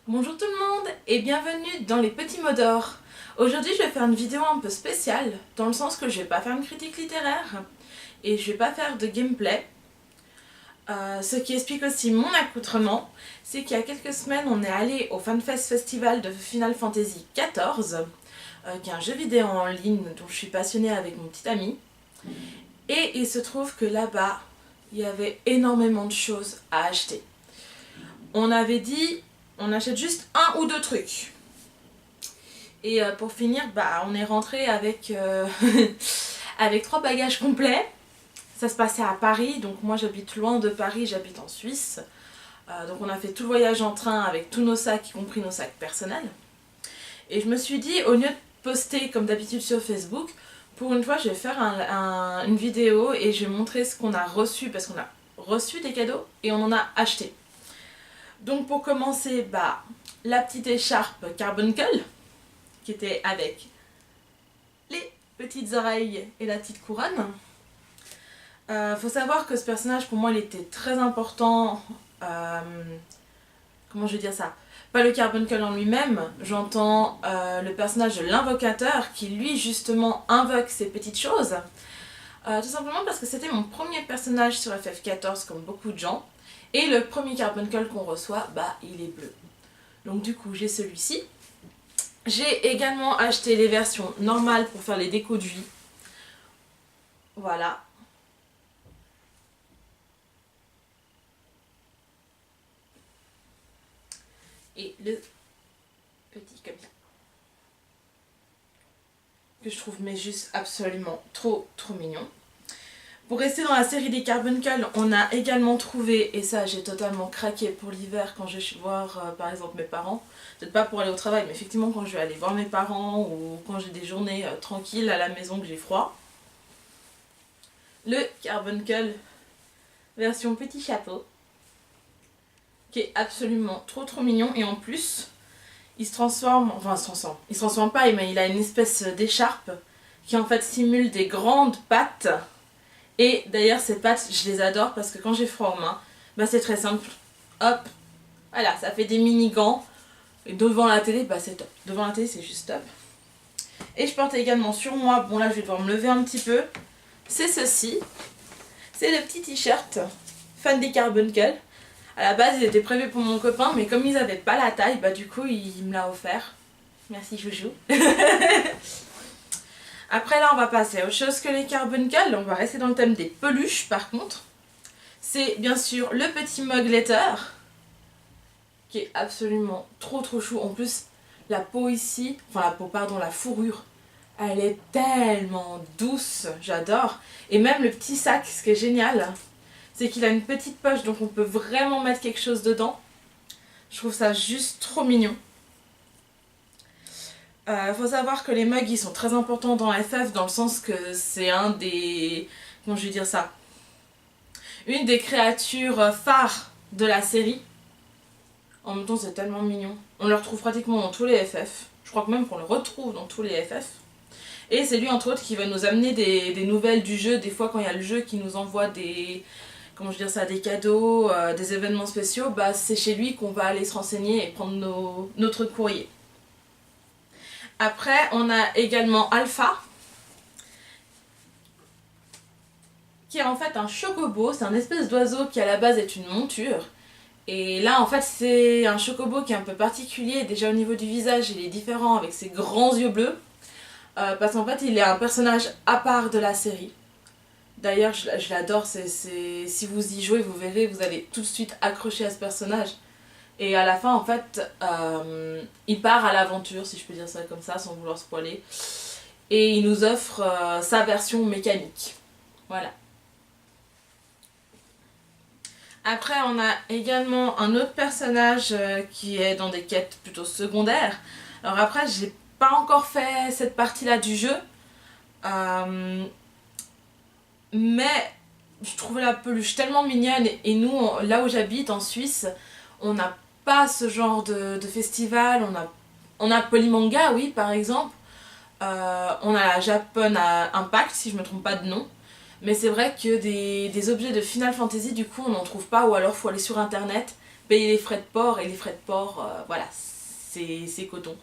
Bonjour tout le monde et bienvenue dans les petits mots d'or. Aujourd'hui je vais faire une vidéo un peu spéciale dans le sens que je vais pas faire une critique littéraire et je vais pas faire de gameplay. Ce qui explique aussi mon accoutrement, c'est qu'il y a quelques semaines on est allé au FanFest Festival de Final Fantasy XIV, qui est un jeu vidéo en ligne dont je suis passionnée avec mon petit ami. Et il se trouve que là-bas, il y avait énormément de choses à acheter. On avait dit on achète juste un ou deux trucs. Et pour finir, on est rentré avec, avec 3 bagages complets. Ça se passait à Paris, donc moi j'habite loin de Paris, j'habite en Suisse. Donc on a fait tout le voyage en train avec tous nos sacs, y compris nos sacs personnels. Et je me suis dit, au lieu de poster comme d'habitude sur Facebook, pour une fois je vais faire une vidéo et je vais montrer ce qu'on a reçu, parce qu'on a reçu des cadeaux et on en a acheté. Donc pour commencer, la petite écharpe Carbuncle, qui était avec les petites oreilles et la petite couronne. Faut savoir que ce personnage, pour moi, il était très important. Comment je vais dire ça? Pas le Carbuncle en lui-même, j'entends le personnage de l'invocateur qui, lui, justement, invoque ces petites choses. Tout simplement parce que c'était mon premier personnage sur FF14, comme beaucoup de gens. Et le premier Carbuncle qu'on reçoit, il est bleu. Donc du coup, j'ai celui-ci. J'ai également acheté les versions normales pour faire les décos de vie. Voilà. Et le petit comme ça. Que je trouve mais juste absolument trop mignon. Pour rester dans la série des Carbuncle, on a également trouvé, et ça j'ai totalement craqué pour l'hiver quand je vais voir par exemple mes parents, peut-être pas pour aller au travail, mais effectivement quand je vais aller voir mes parents ou quand j'ai des journées tranquilles à la maison que j'ai froid. Le Carbuncle version petit chapeau, qui est absolument trop mignon, et en plus il se transforme, il se transforme pas, mais il a une espèce d'écharpe qui en fait simule des grandes pattes. Et d'ailleurs ces pattes je les adore parce que quand j'ai froid aux mains, c'est très simple, hop, voilà, ça fait des mini gants. Et devant la télé, c'est top, devant la télé c'est juste top. Et je porte également sur moi, bon là je vais devoir me lever un petit peu, c'est ceci, c'est le petit t-shirt fan des Carbuncle. À la base il était prévu pour mon copain, mais comme ils n'avaient pas la taille, du coup il me l'a offert. Merci Joujou. Après là on va passer à autre chose que les Carbuncle, on va rester dans le thème des peluches par contre. C'est bien sûr le petit mug letter, qui est absolument trop chou. En plus la peau ici, la fourrure, elle est tellement douce, j'adore. Et même le petit sac, ce qui est génial, c'est qu'il a une petite poche donc on peut vraiment mettre quelque chose dedans. Je trouve ça juste trop mignon. Faut savoir que les mugs ils sont très importants dans FF dans le sens que c'est un des... comment je vais dire ça? Une des créatures phares de la série. En même temps c'est tellement mignon. On le retrouve pratiquement dans tous les FF. Je crois que même qu'on le retrouve dans tous les FF. Et c'est lui entre autres qui va nous amener des nouvelles du jeu. Des fois quand il y a le jeu qui nous envoie des... comment je veux dire ça, des cadeaux, des événements spéciaux, c'est chez lui qu'on va aller se renseigner et prendre notre courrier. Après, on a également Alpha, qui est en fait un chocobo. C'est un espèce d'oiseau qui à la base est une monture. Et là, en fait, c'est un chocobo qui est un peu particulier. Déjà au niveau du visage, il est différent avec ses grands yeux bleus. Parce qu'en fait, il est un personnage à part de la série. D'ailleurs, je l'adore. Si vous y jouez, vous verrez, vous allez tout de suite accrocher à ce personnage. Et à la fin, en fait, il part à l'aventure, si je peux dire ça comme ça, sans vouloir spoiler. Et il nous offre sa version mécanique. Voilà. Après, on a également un autre personnage qui est dans des quêtes plutôt secondaires. Alors après, j'ai pas encore fait cette partie-là du jeu. Mais je trouvais la peluche tellement mignonne. Et nous, là où j'habite, en Suisse, on n'a pas ce genre de festival. On a Polymanga, oui, par exemple. On a la Japan Impact, si je me trompe pas de nom. Mais c'est vrai que des objets de Final Fantasy, du coup, on n'en trouve pas. Ou alors, il faut aller sur internet. payer les frais de port, et les frais de port, voilà, c'est coton.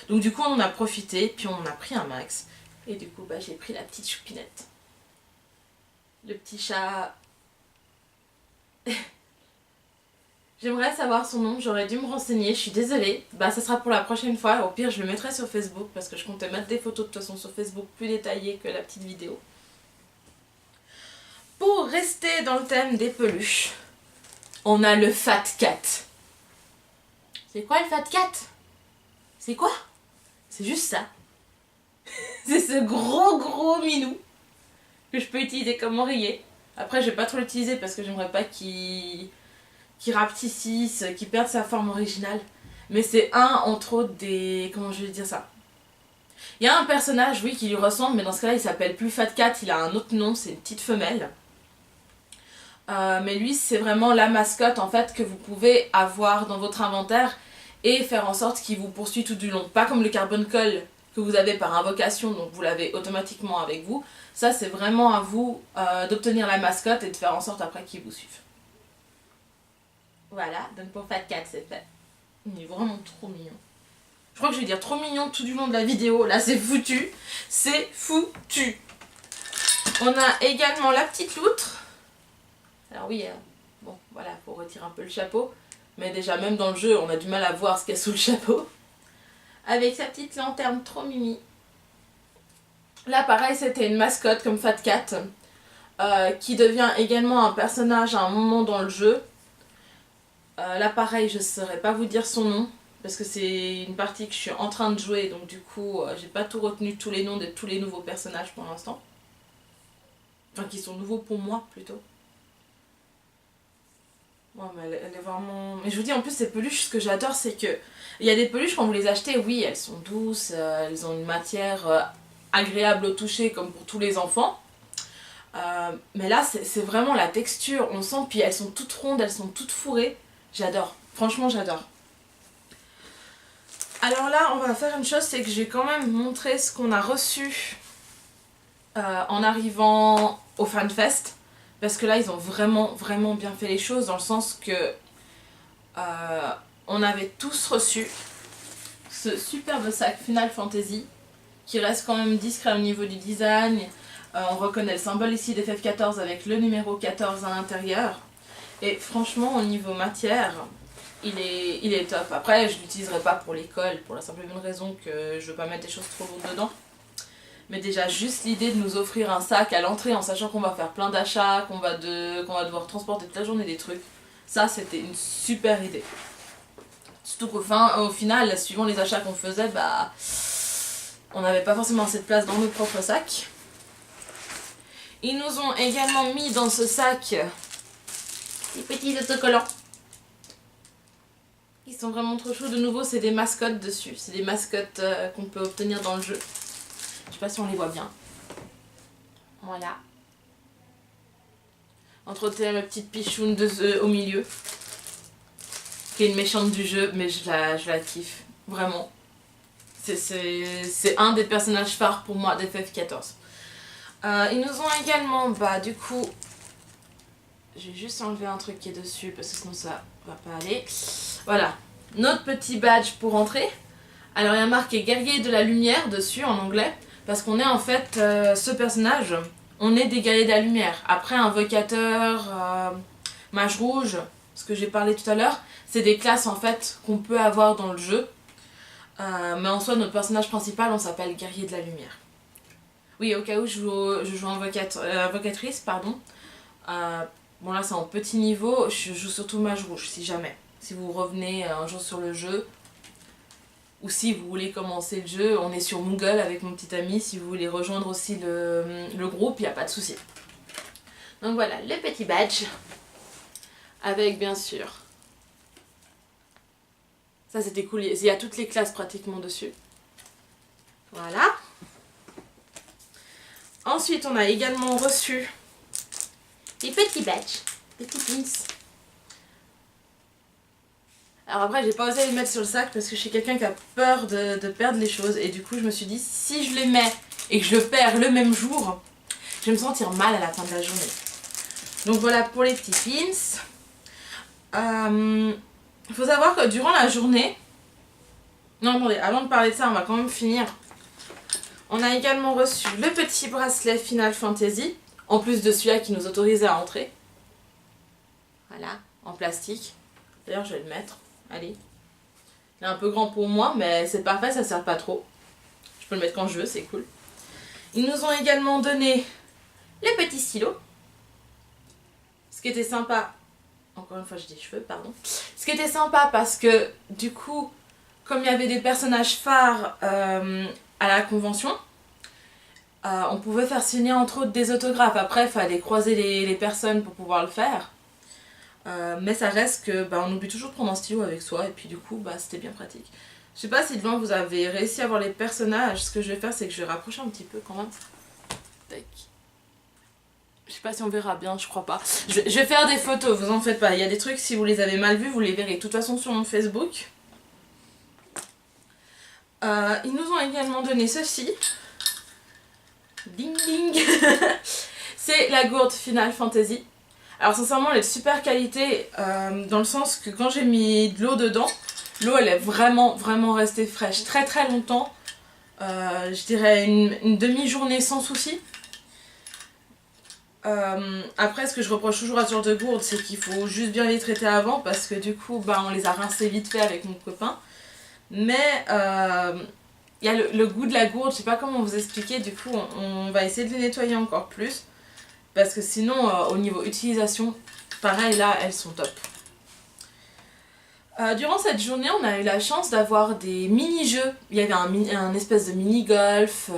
Donc du coup on en a profité, puis on en a pris un max. Et du coup bah, j'ai pris la petite choupinette. Le petit chat. J'aimerais savoir son nom, j'aurais dû me renseigner, je suis désolée. Bah ça sera pour la prochaine fois, au pire je le mettrai sur Facebook parce que je comptais mettre des photos de toute façon sur Facebook plus détaillées que la petite vidéo. Pour rester dans le thème des peluches, on a le Fat Cat. C'est quoi le Fat Cat? C'est quoi? C'est juste ça. C'est ce gros minou que je peux utiliser comme oreiller. Après je vais pas trop l'utiliser parce que j'aimerais pas qu'il rapetississe, qu'il perde sa forme originale. Mais c'est un entre autres des... Comment je vais dire ça? Il y a un personnage, oui, qui lui ressemble, mais dans ce cas-là il s'appelle plus Fat Cat, il a un autre nom, c'est une petite femelle. Mais lui c'est vraiment la mascotte en fait que vous pouvez avoir dans votre inventaire et faire en sorte qu'il vous poursuit tout du long. Pas comme le Carbon Call que vous avez par invocation, donc vous l'avez automatiquement avec vous. Ça c'est vraiment à vous d'obtenir la mascotte et de faire en sorte après qu'il vous suive. Voilà, donc pour Fat Cat c'est fait. Il est vraiment trop mignon. Je crois que je vais dire trop mignon tout du long de la vidéo. Là c'est foutu. C'est foutu. On a également la petite loutre. Alors oui, bon voilà, faut retirer un peu le chapeau. Mais déjà même dans le jeu on a du mal à voir ce qu'il y a sous le chapeau. Avec sa petite lanterne trop mimi. Là pareil c'était une mascotte comme Fat Cat. Qui devient également un personnage à un moment dans le jeu. Là pareil je ne saurais pas vous dire son nom. Parce que c'est une partie que je suis en train de jouer. Donc du coup j'ai pas tout retenu, tous les noms de tous les nouveaux personnages pour l'instant. Enfin qui sont nouveaux pour moi plutôt. Ouais, mais elle est vraiment... Mais je vous dis en plus ces peluches, ce que j'adore c'est que il y a des peluches quand vous les achetez, oui elles sont douces, elles ont une matière agréable au toucher comme pour tous les enfants. Mais là c'est vraiment la texture, on sent, puis elles sont toutes rondes, elles sont toutes fourrées. J'adore, franchement j'adore. Alors là on va faire une chose, c'est que j'ai quand même montré ce qu'on a reçu en arrivant au FanFest. Parce que là ils ont vraiment bien fait les choses dans le sens que on avait tous reçu ce superbe sac Final Fantasy qui reste quand même discret au niveau du design. On reconnaît le symbole ici d'FF14 avec le numéro 14 à l'intérieur. Et franchement au niveau matière, il est top. Après je ne l'utiliserai pas pour l'école pour la simple et bonne raison que je veux pas mettre des choses trop lourdes dedans. Mais déjà juste l'idée de nous offrir un sac à l'entrée en sachant qu'on va faire plein d'achats, qu'on va devoir transporter toute la journée des trucs, ça c'était une super idée. Surtout qu'au final, suivant les achats qu'on faisait, bah on n'avait pas forcément assez de place dans nos propres sacs. Ils nous ont également mis dans ce sac des petits autocollants. Ils sont vraiment trop chauds. De nouveau c'est des mascottes dessus, c'est des mascottes qu'on peut obtenir dans le jeu. Je sais pas si on les voit bien. Voilà. Entre autres, la petite pichoune au milieu. Qui est une méchante du jeu, mais je la kiffe. Vraiment. C'est un des personnages phares pour moi d'FF14. Ils nous ont également, bah du coup... Je vais juste enlever un truc qui est dessus parce que sinon ça va pas aller. Voilà. Notre petit badge pour entrer. Alors il y a marqué guerrier de la lumière dessus en anglais. Parce qu'on est en fait, ce personnage, on est des guerriers de la lumière. Après, invocateur, mage rouge, ce que j'ai parlé tout à l'heure, c'est des classes en fait qu'on peut avoir dans le jeu. Mais en soi, notre personnage principal, on s'appelle guerrier de la lumière. Oui, au cas où je joue invocatrice, pardon. Bon là, c'est en petit niveau, je joue surtout mage rouge, si jamais. Si vous revenez un jour sur le jeu... Ou si vous voulez commencer le jeu, on est sur Moogle avec mon petit ami. Si vous voulez rejoindre aussi le groupe, il n'y a pas de souci. Donc voilà, le petit badge. Avec bien sûr... Ça c'était cool, il y a toutes les classes pratiquement dessus. Voilà. Ensuite, on a également reçu des petits badges, des petits pins. Alors après j'ai pas osé les mettre sur le sac parce que je suis quelqu'un qui a peur de perdre les choses. Et du coup je me suis dit si je les mets et que je le perds le même jour, je vais me sentir mal à la fin de la journée. Donc voilà pour les petits pins. Il faut savoir que durant la journée... Non, attendez, avant de parler de ça, on va quand même finir. On a également reçu le petit bracelet Final Fantasy, en plus de celui-là qui nous autorisait à entrer. Voilà, en plastique. D'ailleurs, je vais le mettre. Allez. Il est un peu grand pour moi, mais c'est parfait, ça sert pas trop. Je peux le mettre quand je veux, c'est cool. Ils nous ont également donné les petits stylos. Ce qui était sympa... Encore une fois, je dis cheveux, pardon. Ce qui était sympa parce que, du coup, comme il y avait des personnages phares à la convention, on pouvait faire signer entre autres des autographes. Après, il fallait croiser les personnes pour pouvoir le faire. Mais ça reste que on oublie toujours de prendre un stylo avec soi et puis du coup c'était bien pratique. Je sais pas si devant vous avez réussi à voir les personnages. Ce que je vais faire, c'est que je vais rapprocher un petit peu quand même. Tac. Je sais pas si on verra bien, je crois pas. Je vais faire des photos, vous en faites pas. Il y a des trucs, si vous les avez mal vus, vous les verrez de toute façon sur mon Facebook. Ils nous ont également donné ceci. Ding ding. C'est la gourde Final Fantasy. Alors sincèrement elle est de super qualité dans le sens que quand j'ai mis de l'eau dedans, l'eau elle est vraiment restée fraîche très très longtemps. Je dirais une demi-journée sans souci. Après ce que je reproche toujours à ce genre de gourde, c'est qu'il faut juste bien les traiter avant parce que du coup on les a rincés vite fait avec mon copain. Mais il y a le goût de la gourde, je sais pas comment vous expliquer, du coup on va essayer de les nettoyer encore plus. Parce que sinon, au niveau utilisation, pareil là, elles sont top. Durant cette journée, on a eu la chance d'avoir des mini-jeux. Il y avait un espèce de mini-golf.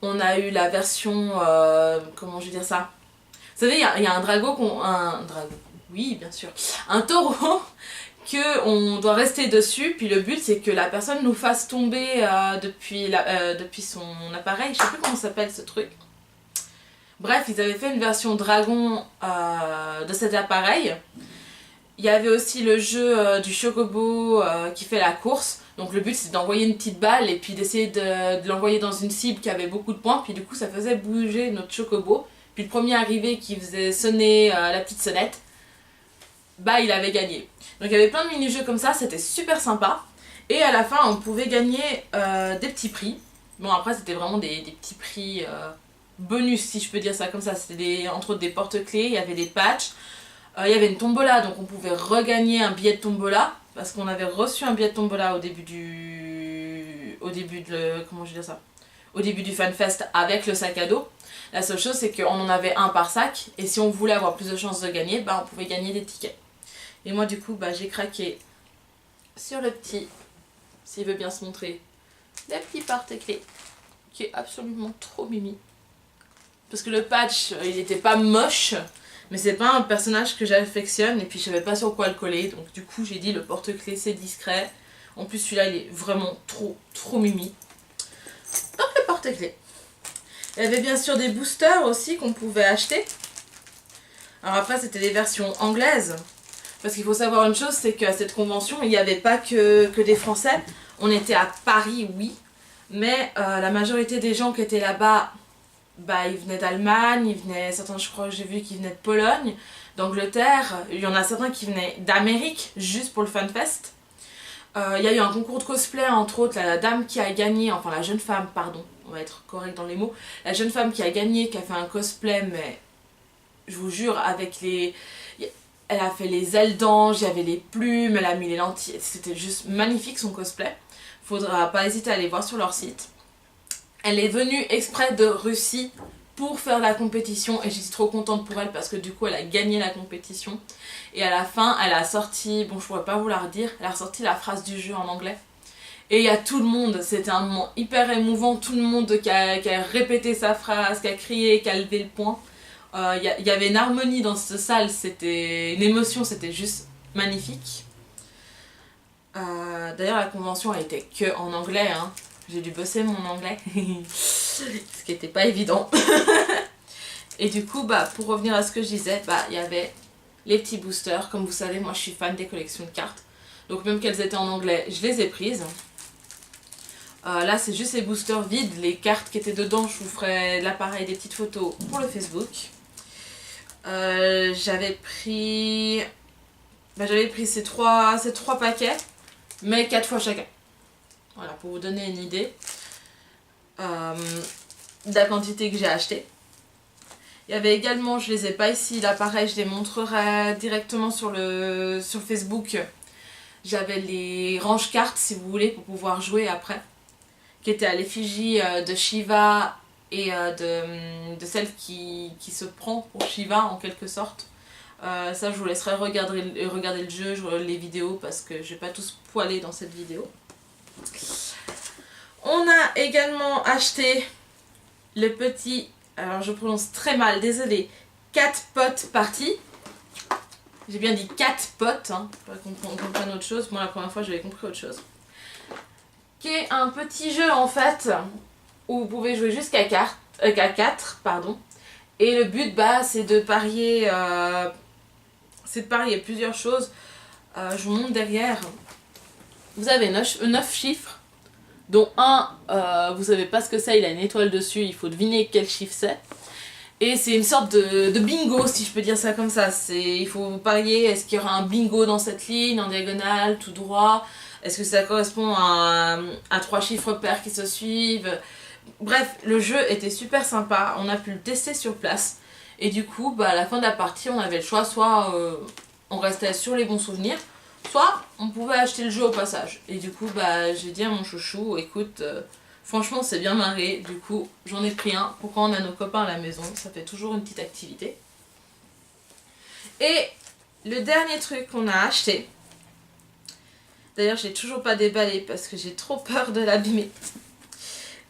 On a eu la version... comment je vais dire ça? Vous savez, il y a un dragon... Oui, bien sûr. Un taureau qu'on doit rester dessus. Puis le but, c'est que la personne nous fasse tomber depuis son appareil. Je sais plus comment s'appelle ce truc. Bref, ils avaient fait une version dragon de cet appareil. Il y avait aussi le jeu du chocobo qui fait la course. Donc le but c'est d'envoyer une petite balle et puis d'essayer de l'envoyer dans une cible qui avait beaucoup de points. Puis du coup ça faisait bouger notre chocobo. Puis le premier arrivé qui faisait sonner la petite sonnette, il avait gagné. Donc il y avait plein de mini-jeux comme ça, c'était super sympa. Et à la fin on pouvait gagner des petits prix. Bon après c'était vraiment des petits prix... bonus si je peux dire ça comme ça, c'était entre autres des porte-clés, il y avait des patchs, il y avait une tombola donc on pouvait regagner un billet de tombola parce qu'on avait reçu un billet de tombola au début du FanFest avec le sac à dos. La seule chose c'est qu'on en avait un par sac et si on voulait avoir plus de chances de gagner, on pouvait gagner des tickets. Et moi du coup j'ai craqué sur le petit, s'il veut bien se montrer, des petits porte-clés qui est absolument trop mimi. Parce que le patch, il était pas moche, mais c'est pas un personnage que j'affectionne et puis je savais pas sur quoi le coller. Donc du coup j'ai dit le porte-clés c'est discret. En plus celui-là il est vraiment trop mimi. Donc le porte-clés. Il y avait bien sûr des boosters aussi qu'on pouvait acheter. Alors après c'était des versions anglaises. Parce qu'il faut savoir une chose, c'est qu'à cette convention il n'y avait pas que des Français. On était à Paris, oui. Mais la majorité des gens qui étaient là-bas... ils venaient d'Allemagne, certains je crois que j'ai vu qui venaient de Pologne, d'Angleterre, il y en a certains qui venaient d'Amérique juste pour le FanFest. Il y a eu un concours de cosplay entre autres, la dame qui a gagné, enfin la jeune femme pardon, on va être correct dans les mots, la jeune femme qui a gagné, qui a fait un cosplay mais je vous jure avec elle a fait les ailes d'ange, il y avait les plumes, elle a mis les lentilles, c'était juste magnifique son cosplay, faudra pas hésiter à aller voir sur leur site. Elle est venue exprès de Russie pour faire la compétition et j'étais trop contente pour elle parce que du coup elle a gagné la compétition. Et à la fin elle a sorti, bon je pourrais pas vous la redire, elle a ressorti la phrase du jeu en anglais. Et il y a tout le monde, c'était un moment hyper émouvant, tout le monde qui a répété sa phrase, qui a crié, qui a levé le poing. Il y avait une harmonie dans cette salle, c'était une émotion, c'était juste magnifique. D'ailleurs la convention elle était que en anglais, hein. J'ai dû bosser mon anglais, ce qui n'était pas évident. Et du coup, pour revenir à ce que je disais, il y avait les petits boosters. Comme vous savez, moi je suis fan des collections de cartes. Donc même qu'elles étaient en anglais, je les ai prises. Là c'est juste les boosters vides, les cartes qui étaient dedans, je vous ferai l'appareil des petites photos pour le Facebook. J'avais pris j'avais pris ces trois paquets, mais 4 fois chacun. Voilà, pour vous donner une idée de la quantité que j'ai acheté. Il y avait également, je les ai pas ici, là pareil, je les montrerai directement sur Facebook. J'avais les range-cartes, si vous voulez, pour pouvoir jouer après, qui étaient à l'effigie de Shiva et de celle qui se prend pour Shiva en quelque sorte. Ça, je vous laisserai regarder le jeu, les vidéos, parce que je vais pas tout spoiler dans cette vidéo. On a également acheté le petit, alors je prononce très mal, désolé, Cat Pot Party. J'ai bien dit 4 potes, hein, pas qu'on comprenne autre chose. Moi, la première fois, j'avais compris autre chose. Qui est un petit jeu, en fait, où vous pouvez jouer jusqu'à 4, pardon. Et le but, c'est de parier plusieurs choses. Je vous montre derrière. Vous avez 9 chiffres, dont un, vous savez pas ce que c'est, il a une étoile dessus, il faut deviner quel chiffre c'est. Et c'est une sorte de bingo, si je peux dire ça comme ça. Il faut parier, est-ce qu'il y aura un bingo dans cette ligne, en diagonale, tout droit? Est-ce que ça correspond à 3 chiffres pairs qui se suivent? Bref, le jeu était super sympa, on a pu le tester sur place. Et du coup, à la fin de la partie, on avait le choix, soit on restait sur les bons souvenirs, soit on pouvait acheter le jeu au passage. Et du coup, j'ai dit à mon chouchou, écoute... franchement, c'est bien marré, du coup, j'en ai pris un pour quand on a nos copains à la maison, ça fait toujours une petite activité. Et le dernier truc qu'on a acheté, d'ailleurs, je l'ai toujours pas déballé parce que j'ai trop peur de l'abîmer.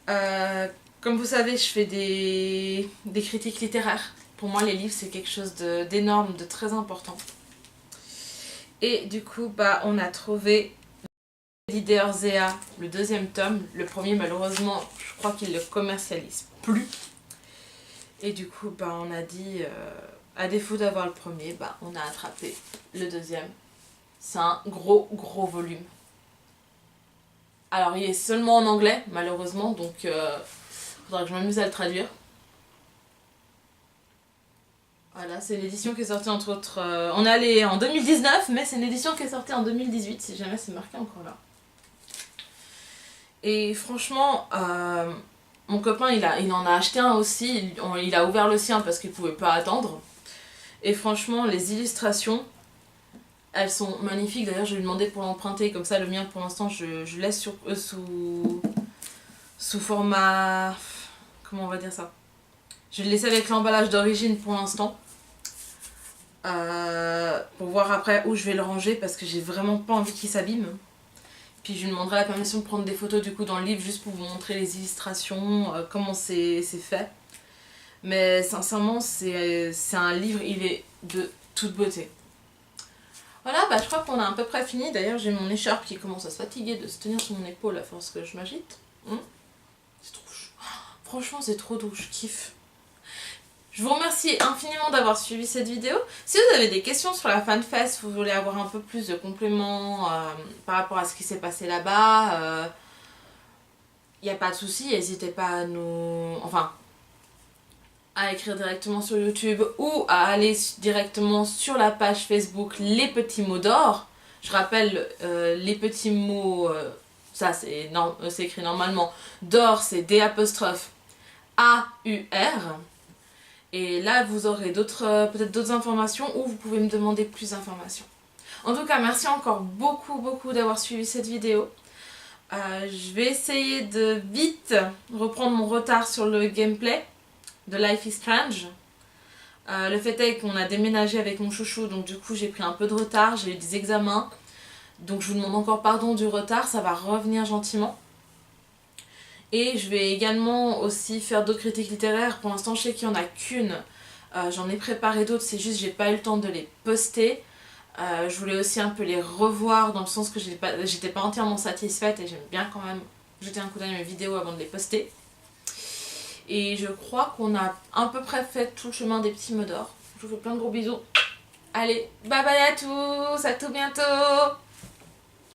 Comme vous savez, je fais des critiques littéraires. Pour moi, les livres, c'est quelque chose d'énorme, de très important. Et du coup, on a trouvé... Leader Zéa, le deuxième tome. Le premier, malheureusement, je crois qu'il ne le commercialise plus. Et du coup, on a dit, à défaut d'avoir le premier, on a attrapé le deuxième. C'est un gros volume. Alors, il est seulement en anglais, malheureusement, donc il faudra que je m'amuse à le traduire. Voilà, c'est l'édition qui est sortie entre autres... on est allé en 2019, mais c'est une édition qui est sortie en 2018, si jamais c'est marqué encore là. Et franchement, mon copain, il en a acheté un aussi. Il a ouvert le sien parce qu'il ne pouvait pas attendre. Et franchement, les illustrations, elles sont magnifiques. D'ailleurs, je vais lui demander pour l'emprunter. Comme ça, le mien, pour l'instant, je laisse sous format... Comment on va dire ça? Je vais le laisser avec l'emballage d'origine pour l'instant. Pour voir après où je vais le ranger parce que j'ai vraiment pas envie qu'il s'abîme. Puis je lui demanderai la permission de prendre des photos du coup dans le livre juste pour vous montrer les illustrations, comment c'est fait. Mais sincèrement, c'est un livre, il est de toute beauté. Voilà, je crois qu'on a à peu près fini. D'ailleurs, j'ai mon écharpe qui commence à se fatiguer de se tenir sur mon épaule à force que je m'agite. C'est trop chou. Franchement, c'est trop doux, je kiffe. Je vous remercie infiniment d'avoir suivi cette vidéo. Si vous avez des questions sur la FanFest, vous voulez avoir un peu plus de compléments par rapport à ce qui s'est passé là-bas, il n'y a pas de souci, n'hésitez pas à nous... Enfin, à écrire directement sur YouTube ou à aller directement sur la page Facebook Les Petits Mots d'Or. Je rappelle, les petits mots, ça c'est écrit normalement, d'or c'est D''AUR. Et là, vous aurez peut-être d'autres informations ou vous pouvez me demander plus d'informations. En tout cas, merci encore beaucoup d'avoir suivi cette vidéo. Je vais essayer de vite reprendre mon retard sur le gameplay de Life is Strange. Le fait est qu'on a déménagé avec mon chouchou, donc du coup j'ai pris un peu de retard, j'ai eu des examens. Donc je vous demande encore pardon du retard, ça va revenir gentiment. Et je vais également aussi faire d'autres critiques littéraires. Pour l'instant, je sais qu'il n'y en a qu'une. J'en ai préparé d'autres, c'est juste que j'ai pas eu le temps de les poster. Je voulais aussi un peu les revoir dans le sens que j'étais pas entièrement satisfaite et j'aime bien quand même jeter un coup d'œil à mes vidéos avant de les poster. Et je crois qu'on a à peu près fait tout le chemin des petits mots d'or. Je vous fais plein de gros bisous. Allez, bye bye à tous, à tout bientôt!